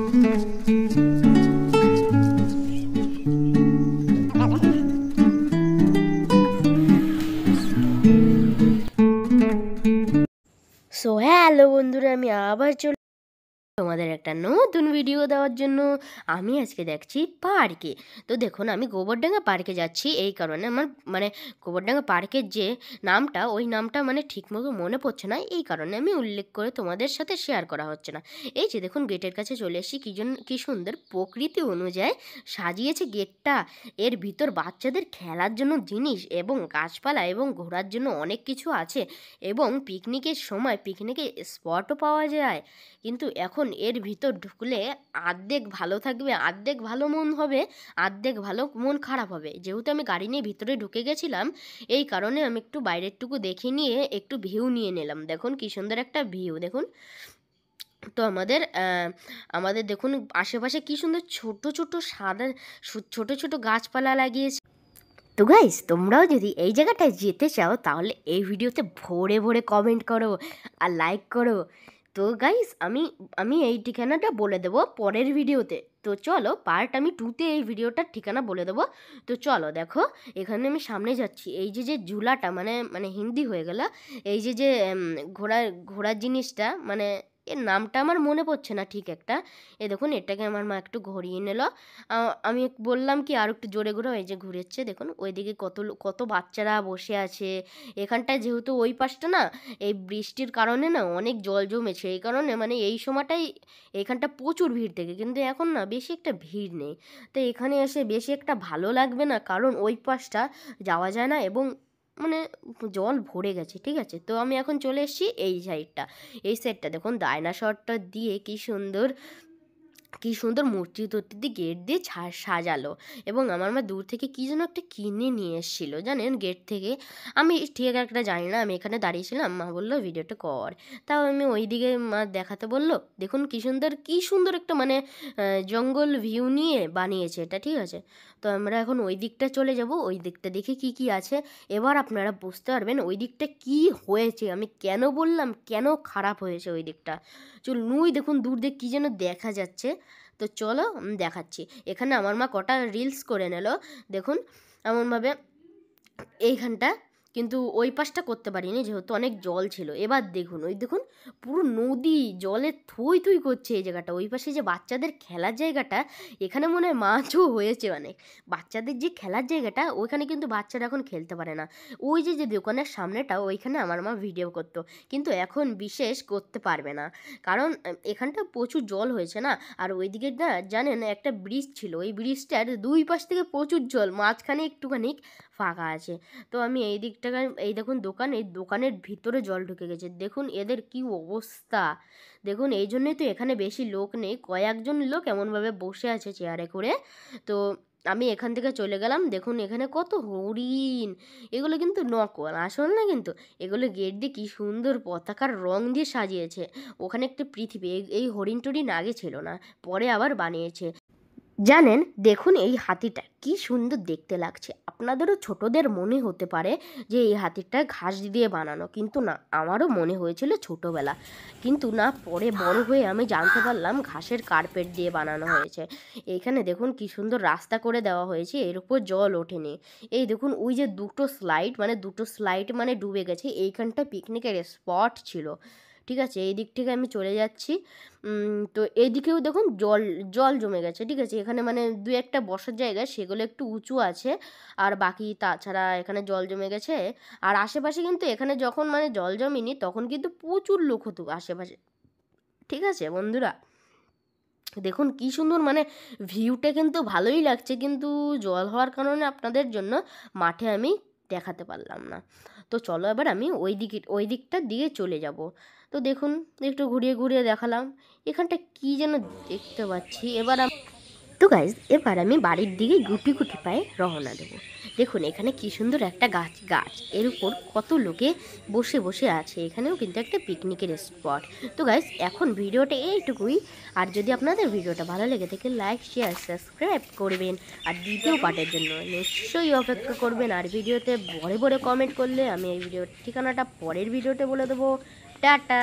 So hello বন্ধুরা, আমি আবার তোমাদের একটা নতুন ভিডিও দেওয়ার জন্য আমি আজকে দেখছি পার্কে। তো দেখুন, আমি গোবরডাঙ্গা পার্কে যাচ্ছি। এই কারণে আমার গোবরডাঙ্গা পার্কের যে নামটা, ওই নামটা ঠিকমতো মনে পড়ছে না, এই কারণে আমি উল্লেখ করে তোমাদের সাথে শেয়ার করা হচ্ছে না। এই যে দেখুন, গেটের কাছে চলে এসেছি। কি সুন্দর প্রকৃতি অনুযায়ী সাজিয়েছে গেটটা। এর ভিতর বাচ্চাদের খেলার জন্য জিনিস এবং গাছপালা এবং ঘোরার জন্য অনেক কিছু আছে, এবং পিকনিকের সময় পিকনিকের স্পটও পাওয়া যায়। কিন্তু এখন এর ভিতর ঢুকলে আর্ধেক ভালো থাকবে, আর্ধেক ভালো মন হবে, আর্ধেক ভালো মন খারাপ হবে। যেহেতু আমি গাড়ি নিয়ে ভিতরে ঢুকে গেছিলাম, এই কারণে আমি একটু বাইরেরটুকু দেখে নিয়ে একটু ভিউ নিয়ে নিলাম। দেখুন কি সুন্দর একটা ভিউ, দেখুন। তো আমাদের দেখুন আশেপাশে কি সুন্দর ছোট ছোট সাদা ছোট ছোট গাছপালা লাগিয়েছে। তো গাইস, তোমরাও যদি এই জায়গাটায় যেতে চাও তাহলে এই ভিডিওতে ভরে ভরে কমেন্ট করো আর লাইক করো। তো গাইস, আমি এই ঠিকানাটা বলে দেবো পরের ভিডিওতে। তো চলো, পার্ট আমি 2তে এই ভিডিওটার ঠিকানা বলে দেবো। তো চলো দেখো, এখানে আমি সামনে যাচ্ছি। এই যে ঝুলাটা মানে হিন্দি হয়ে গেল, এই যে ঘোড়ার জিনিসটা, এর নামটা আমার মনে পড়ছে না ঠিক একটা। দেখুন, এটাকে আমার মা একটু ঘুরিয়ে নিল। আমি বললাম কি আর একটু জোরে ঘুরো, এই যে ঘুরেচ্ছে। দেখুন ওইদিকে কত বাচ্চারা বসে আছে। এখানটায় যেহেতু ওই পাশটা না, এই বৃষ্টির কারণে না অনেক জল জমেছে, এই কারণে এই সময়টাই এখানটা প্রচুর ভিড় থাকে। কিন্তু এখন না বেশি একটা ভিড় নেই। তো এখানে এসে বেশি একটা ভালো লাগবে না, কারণ ওই পাশটা যাওয়া যায় না এবং জল ভরে গেছে। ঠিক আছে, তো আমি এখন চলে এসেছি এই সাইডটা। দেখুন ডাইনোসরটা দিয়ে কি সুন্দর মূর্তি দিয়ে গেট দিয়ে সাজালো। এবং আমার মা দূর থেকে কি যেন একটা কিনে নিয়ে এসেছিলো, জানেন, গেট থেকে। আমি ঠিক একটা জানি না, আমি এখানে দাঁড়িয়েছিলাম, মা বললো ভিডিওটা কর। তাও আমি ওই দিকে মা দেখাতে বললো। দেখুন কি সুন্দর একটা জঙ্গল ভিউ নিয়ে বানিয়েছে এটা। ঠিক আছে, তো আমরা এখন ওই দিকটা চলে যাব। ওই দিকটা দেখে কি আছে এবার আপনারা বুঝতে পারবেন ওই দিকটা কি হয়েছে, আমি কেন বললাম কেন খারাপ হয়েছে ওই দিকটা। চলুন, দেখুন দূর দিয়ে কী যেন দেখা যাচ্ছে। তো চলো দেখাচ্ছি। এখানে আমার মা কটা রিলস করে নিল। দেখুন এমনভাবে এইখানটা, কিন্তু ওই পাশটা করতে পারিনি যেহেতু অনেক জল ছিল। এবার দেখুন পুরো নদী জলে থই থই করছে এই জায়গাটা। ওই পাশে যে বাচ্চাদের খেলার জায়গাটা, এখানে মনে হয় মাছও হয়েছে অনেক। বাচ্চাদের যে খেলার জায়গাটা, ওইখানে কিন্তু বাচ্চারা এখন খেলতে পারে না। ওই যে দোকানের সামনেটা, ওইখানে আমার মা ভিডিও করতো, কিন্তু এখন বিশেষ করতে পারবে না, কারণ এখানটা প্রচুর জল হয়েছে না। আর ওইদিকে না জানেন একটা ব্রিজ ছিল, ওই ব্রিজটার দুই পাশ থেকে প্রচুর জল, মাঝখানে একটুখানি ফাঁকা আছে। তো আমি এই দিকটাকে, এই দেখুন এই দোকানের ভিতরে জল ঢুকে গেছে। দেখুন এদের কি অবস্থা। দেখুন এই জন্যই তো এখানে বেশি লোক নেই, কয়েকজন লোক এমনভাবে বসে আছে চেয়ারে করে। তো আমি এখান থেকে চলে গেলাম। দেখুন এখানে কত হরিণ, এগুলো কিন্তু নকল, আসল না। কিন্তু এগুলো গেট দিয়ে কি সুন্দর পতাকার রং দিয়ে সাজিয়েছে। ওখানে একটা পৃথিবী, এই হরিণ টরিণ আগে ছিল না, পরে আবার বানিয়েছে। জানেন, দেখুন এই হাতিটা কি সুন্দর দেখতে লাগছে। আপনাদেরও ছোটদের মনে হতে পারে যে এই হাতিটা ঘাস দিয়ে বানানো, কিন্তু না, আমারও মনে হয়েছিল ছোটোবেলা, কিন্তু না, পরে বড় হয়ে আমি জানতে পারলাম ঘাসের কার্পেট দিয়ে বানানো হয়েছে। এইখানে দেখুন কি সুন্দর রাস্তা করে দেওয়া হয়েছে, এর উপর জল ওঠেনি। এই দেখুন ওই যে দুটো স্লাইড ডুবে গেছে। এইখানটা পিকনিকের স্পট ছিল। ঠিক আছে, এই দিক থেকে আমি চলে যাচ্ছি। তো এইদিকেও দেখুন জল জমে গেছে। ঠিক আছে, এখানে দু একটা বসার জায়গা, সেগুলো একটু উঁচু আছে, আর বাকি তাছাড়া এখানে জল জমে গেছে। আর আশেপাশে কিন্তু এখানে যখন জল জমেনি তখন কিন্তু প্রচুর লোক হতো আশেপাশে। ঠিক আছে বন্ধুরা, দেখুন কি সুন্দর ভিউটা কিন্তু ভালোই লাগছে, কিন্তু জল হওয়ার কারণে আপনাদের জন্য মাঠে আমি দেখাতে পারলাম না। তো চলো এবার আমি ওই দিকটার দিকে চলে যাব। তো দেখুন একটু ঘুরিয়ে ঘুরিয়ে দেখালাম। এখানটা কি যেন দেখতে পাচ্ছি। তো গাইজ, এবার আমি বাড়ির দিকে গুটি গুটি পায়ে রওনা দেবো। দেখুন এখানে কি সুন্দর একটা গাছ, এর উপর কত লোকে বসে বসে আছে। এখানেও কিন্তু একটা পিকনিকের স্পট। তো গাইজ, এখন ভিডিওটা এইটুকুই। আর যদি আপনাদের ভিডিওটা ভালো লেগে থাকে, লাইক শেয়ার সাবস্ক্রাইব করবেন। আর দ্বিতীয় পার্টের জন্য নিশ্চয়ই অপেক্ষা করবেন। আর ভিডিওতে ভরে ভরে কমেন্ট করলে আমি এই ভিডিওর ঠিকানাটা পরের ভিডিওতে বলে দেবো। টাটা।